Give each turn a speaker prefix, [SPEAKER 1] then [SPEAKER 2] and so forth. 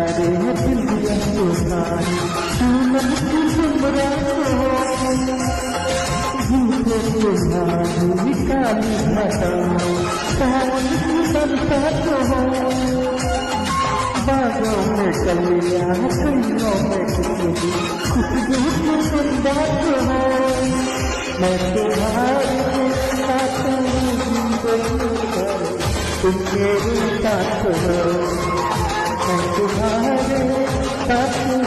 [SPEAKER 1] अरे दिलिया तुम्हारी सुमन की तुमरा झूठे तुम्हारी निकाली हटाओ कौन की बनता तो हो बागों में कलिया कलियों में खुशबू खुशबू की बंदा तो हो मैं तुम्हारे साथ तुम मेरे साथ हो मैं तुम्हारे साथ